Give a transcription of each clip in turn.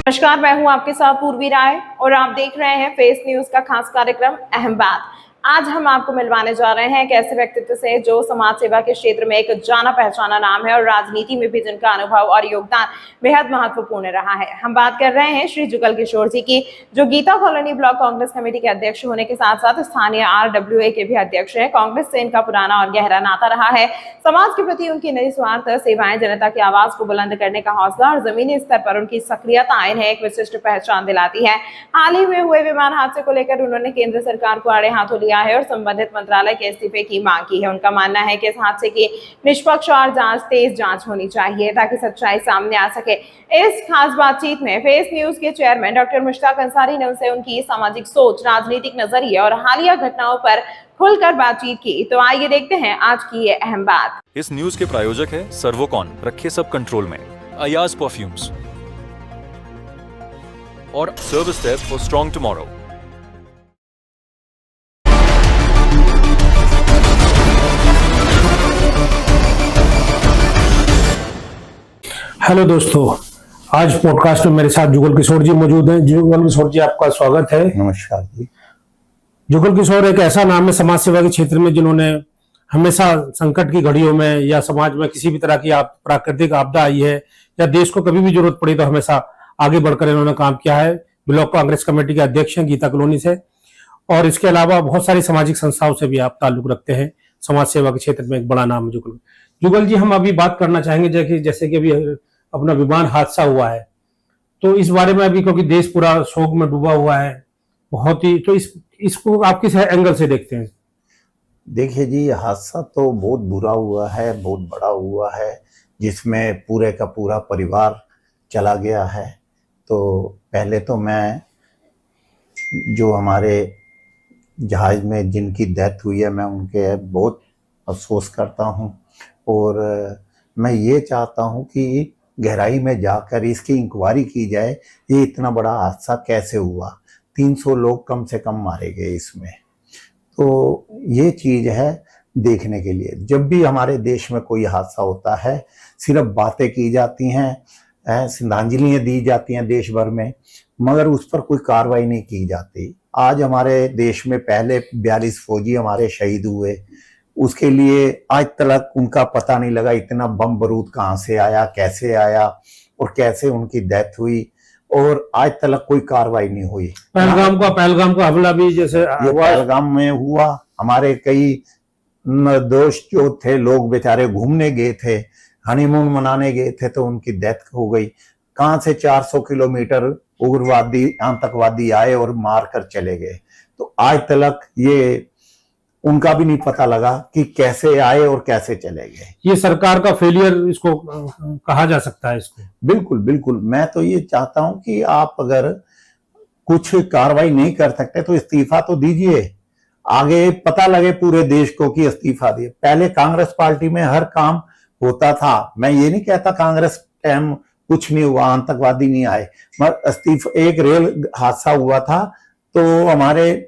नमस्कार, मैं हूं आपके साथ पूर्वी राय और आप देख रहे हैं फेस न्यूज का खास कार्यक्रम अहम बात। आज हम आपको मिलवाने जा रहे हैं एक ऐसे व्यक्तित्व से जो समाज सेवा के क्षेत्र में एक जाना पहचाना नाम है और राजनीति में भी जिनका अनुभव और योगदान बेहद महत्वपूर्ण रहा है। हम बात कर रहे हैं श्री जुगल किशोर जी की, जो Geeta colony block Congress committee के अध्यक्ष होने के साथ साथ स्थानीय RWA के भी अध्यक्ष है। कांग्रेस से इनका पुराना और गहरा नाता रहा है। समाज के प्रति उनकी निस्वार्थ सेवाएं, जनता की आवाज को बुलंद करने का हौसला और जमीनी स्तर पर उनकी सक्रियता इन्हें एक विशिष्ट पहचान दिलाती है। हाल ही में हुए विमान हादसे को लेकर उन्होंने केंद्र सरकार को आड़े हाथों लिया है और संबंधित मंत्रालय के इस्तीफे की मांग की है। उनका मानना है कि इस हादसे की निष्पक्ष और तेज जांच होनी चाहिए ताकि सच्चाई सामने आ सके। इस खास बातचीत में फेस न्यूज के चेयरमैन डॉक्टर मुश्ताक अंसारी ने उनसे उनकी सामाजिक सोच, राजनीतिक नजरिए और हालिया घटनाओं पर खुलकर बातचीत की। तो आइए देखते हैं आज की ये अहम बात। इस न्यूज के प्रायोजक है सर्वोकॉन, रखे सब कंट्रोल में, अयाज परफ्यूम्स और service step for strong tomorrow. Hello दोस्तों, आज पॉडकास्ट में मेरे साथ जुगल किशोर जी मौजूद हैं। जुगल किशोर जी, आपका स्वागत है। नमस्कार जी। जुगल किशोर एक ऐसा नाम है समाज सेवा के क्षेत्र में जिन्होंने हमेशा संकट की घड़ियों में या समाज में किसी भी तरह की प्राकृतिक आपदा आई है या देश को कभी भी जरूरत पड़ी तो हमेशा आगे बढ़कर इन्होंने काम किया है। ब्लॉक कांग्रेस कमेटी के अध्यक्ष हैं गीता कॉलोनी से, और इसके अलावा बहुत सारी सामाजिक संस्थाओं से भी आप ताल्लुक रखते हैं। समाज सेवा के क्षेत्र में एक बड़ा नाम है जुगल जी। हम अभी बात करना चाहेंगे जैसे कि अभी अपना विमान हादसा हुआ है, तो इस बारे में अभी क्योंकि देश पूरा शोक में डूबा हुआ है बहुत ही, तो इसको आप किस एंगल से देखते हैं? देखिए जी, हादसा तो बहुत बुरा हुआ है, बहुत बड़ा हुआ है, जिसमें पूरे का पूरा परिवार चला गया है। तो पहले तो मैं जो हमारे जहाज में जिनकी डेथ हुई है, मैं उनके बहुत अफसोस करता हूं, और मैं ये चाहता हूं कि गहराई में जाकर इसकी इंक्वायरी की जाए, ये इतना बड़ा हादसा कैसे हुआ। 300 लोग कम से कम मारे गए इसमें। तो ये चीज़ है देखने के लिए। जब भी हमारे देश में कोई हादसा होता है, सिर्फ बातें की जाती हैं, श्रद्धांजलियाँ दी जाती हैं देश भर में, मगर उस पर कोई कार्रवाई नहीं की जाती। आज हमारे देश में पहले 42 फौजी हमारे शहीद हुए, उसके लिए आज तक उनका पता नहीं लगा इतना बम बारूद कहाँ से आया, कैसे आया और कैसे उनकी डेथ हुई, और आज तक कोई कार्रवाई नहीं हुई। पहलगाम का हमला भी जैसे ये पहलगाम में हुआ, हमारे कई निर्दोष जो थे लोग बेचारे घूमने गए थे, हनीमून मनाने गए थे, तो उनकी डेथ हो गई। कहाँ से 400 किलोमीटर उग्रवादी आतंकवादी आए और मार कर चले गए। तो आज तक ये उनका भी नहीं पता लगा कि कैसे आए और कैसे चले गए। ये सरकार का फेलियर इसको कहा जा सकता है इसको? बिल्कुल बिल्कुल। मैं तो ये चाहता हूं कि आप अगर कुछ कार्रवाई नहीं कर सकते तो इस्तीफा तो दीजिए, आगे पता लगे पूरे देश को कि इस्तीफा दिए। पहले कांग्रेस पार्टी में हर काम होता था। मैं ये नहीं कहता कांग्रेस टाइम कुछ नहीं हुआ, आतंकवादी नहीं आए, मगर इस्तीफा, एक रेल हादसा हुआ था तो हमारे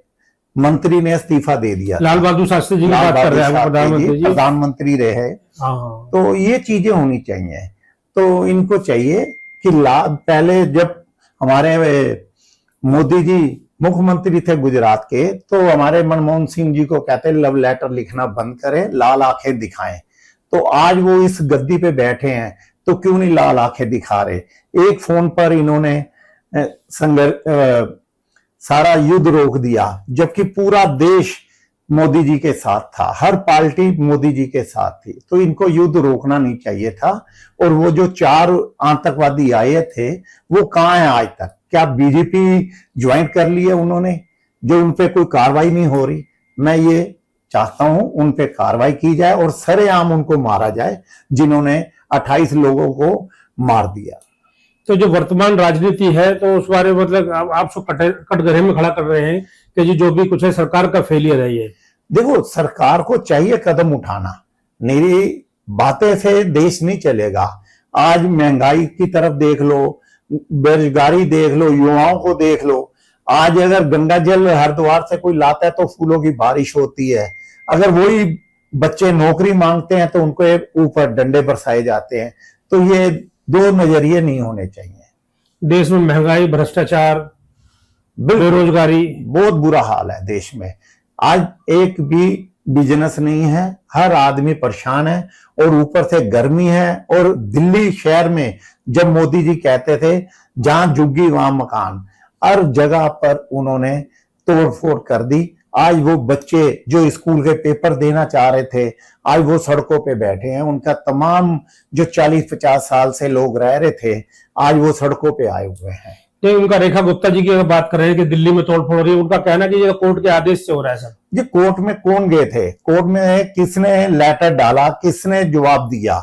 मंत्री ने इस्तीफा दे दिया। लाल बहादुर शास्त्री जी की बात कर रहे हैं, प्रधानमंत्री रहे। तो ये चीजें होनी चाहिए। तो इनको चाहिए कि पहले जब हमारे मोदी जी मुख्यमंत्री थे गुजरात के, तो हमारे मनमोहन सिंह जी को कहते लव लेटर लिखना बंद करें, लाल आंखें दिखाएं। तो आज वो इस गद्दी पे बैठे हैं, तो क्यों नहीं लाल आंखें दिखा रहे? एक फोन पर इन्होंने सारा युद्ध रोक दिया, जबकि पूरा देश मोदी जी के साथ था, हर पार्टी मोदी जी के साथ थी। तो इनको युद्ध रोकना नहीं चाहिए था। और वो जो 4 आतंकवादी आए थे वो कहाँ हैं आज तक? क्या बीजेपी ज्वाइन कर ली है उन्होंने, जो उन पे कोई कार्रवाई नहीं हो रही? मैं ये चाहता हूं उन पे कार्रवाई की जाए और सरेआम उनको मारा जाए जिन्होंने 28 लोगों को मार दिया। तो जो वर्तमान राजनीति है, तो उस बारे में मतलब आप सब कटघरे में खड़ा कर रहे हैं कि जी जो भी कुछ है सरकार का फेलियर है। ये देखो, सरकार को चाहिए कदम उठाना, मेरी बातें से देश नहीं चलेगा। आज महंगाई की तरफ देख लो, बेरोजगारी देख लो, युवाओं को देख लो। आज अगर गंगा जल हरिद्वार से कोई लाता है तो फूलों की बारिश होती है। अगर वही बच्चे नौकरी मांगते हैं तो उनको ऊपर डंडे बरसाए जाते हैं। तो ये दो नजरिए नहीं होने चाहिए। देश में महंगाई, भ्रष्टाचार, बेरोजगारी, बहुत बुरा हाल है देश में। आज एक भी बिजनेस नहीं है, हर आदमी परेशान है और ऊपर से गर्मी है। और दिल्ली शहर में जब मोदी जी कहते थे जहां झुग्गी वहां मकान, हर जगह पर उन्होंने तोड़फोड़ कर दी। आज वो बच्चे जो स्कूल के पेपर देना चाह रहे थे, आज वो सड़कों पे बैठे हैं। उनका तमाम जो 40-50 साल से लोग रह रहे थे, आज वो सड़कों पे आए हुए हैं। तो उनका रेखा गुप्ता जी की अगर बात कर रहे हैं कि दिल्ली में तोड़फोड़ हो रही है, उनका कहना है कि ये कोर्ट के आदेश से हो रहा है सब। ये कोर्ट में कौन गए थे? कोर्ट में किसने लेटर डाला, किसने जवाब दिया?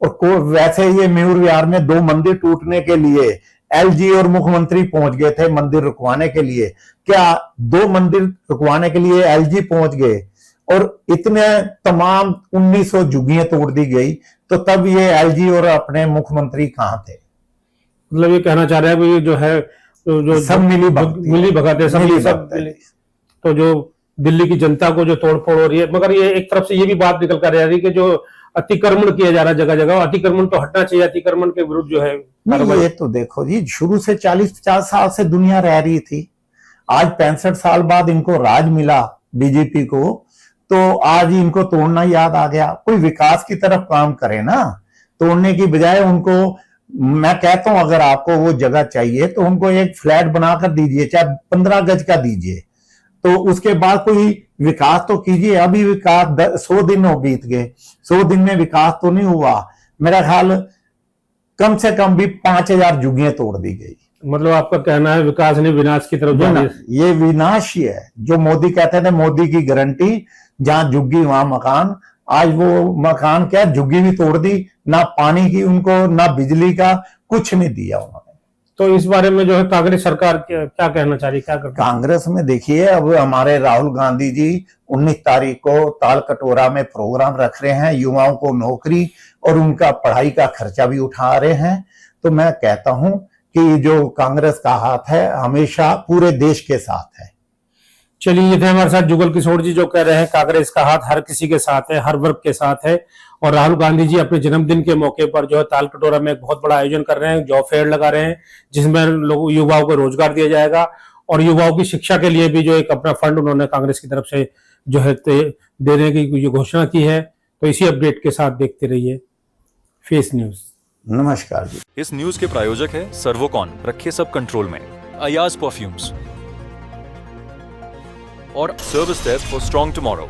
और कोर्ट वैसे ये मयूर विहार में 2 मंदिर टूटने के लिए एलजी और मुख्यमंत्री पहुंच गए थे मंदिर रुकवाने के लिए। क्या 2 मंदिर रुकवाने के लिए एलजी पहुंच गए? और इतने तमाम 1900 झुग्गियां तोड़ दी गई, तो तब ये एलजी और अपने मुख्यमंत्री कहां थे? मतलब ये कहना चाह रहे हैं कि जो है जो सब मिली भगत है, सब तो जो दिल्ली की जनता को जो तोड़फोड़ हो रही है, मगर ये एक तरफ से ये भी बात निकल कर आ रही है कि जो अतिक्रमण किया जा रहा है जगह जगह, अतिक्रमण तो हटना चाहिए। अतिक्रमण के विरुद्ध जो है नहीं, ये तो देखो जी, शुरू से 40-50 साल से दुनिया रह रही थी। आज 65 साल बाद इनको राज मिला बीजेपी को, तो आज इनको तोड़ना याद आ गया। कोई विकास की तरफ काम करे ना, तोड़ने की बजाय उनको। मैं कहता हूं अगर आपको वो जगह चाहिए तो उनको एक फ्लैट बनाकर दीजिए, चाहे 15 गज का दीजिए, तो उसके बाद कोई विकास तो कीजिए। अभी विकास 100 दिन हो बीत गए, 100 दिन में विकास तो नहीं हुआ। मेरा ख्याल कम से कम भी 5000 झुग्गियां तोड़ दी गई। मतलब आपका कहना है विकास नहीं, विनाश की तरफ जा रही है। ये विनाश ही है। जो मोदी कहते थे मोदी की गारंटी, जहां झुग्गी वहां मकान। आज वो मकान क्या, झुग्गी भी तोड़ दी, ना पानी की उनको, ना बिजली का, कुछ नहीं दिया उन्होंने। तो इस बारे में जो है कांग्रेस सरकार क्या कहना चाह रही है, क्या करती है? कांग्रेस में देखिए, अब हमारे राहुल गांधी जी 19 तारीख को ताल कटोरा में प्रोग्राम रख रहे हैं, युवाओं को नौकरी और उनका पढ़ाई का खर्चा भी उठा रहे हैं। तो मैं कहता हूं कि जो कांग्रेस का हाथ है हमेशा पूरे देश के साथ है। चलिए, ये थे हमारे साथ जुगल किशोर जी, जो कह रहे हैं कांग्रेस का हाथ हर किसी के साथ है, हर वर्ग के साथ है। और राहुल गांधी जी अपने जन्मदिन के मौके पर जो है ताल कटोरा में एक बहुत बड़ा आयोजन कर रहे हैं, जॉब फेयर लगा रहे हैं, जिसमें लोग युवाओं को रोजगार दिया जाएगा और युवाओं की शिक्षा के लिए भी जो एक अपना फंड उन्होंने कांग्रेस की तरफ से जो है देने की जो घोषणा की है। तो इसी अपडेट के साथ देखते रहिए फेस न्यूज। नमस्कार जी। इस न्यूज के प्रायोजक है सर्वोकॉन, रखे सब कंट्रोल में, अयाज परफ्यूम्स और service desk for strong tomorrow.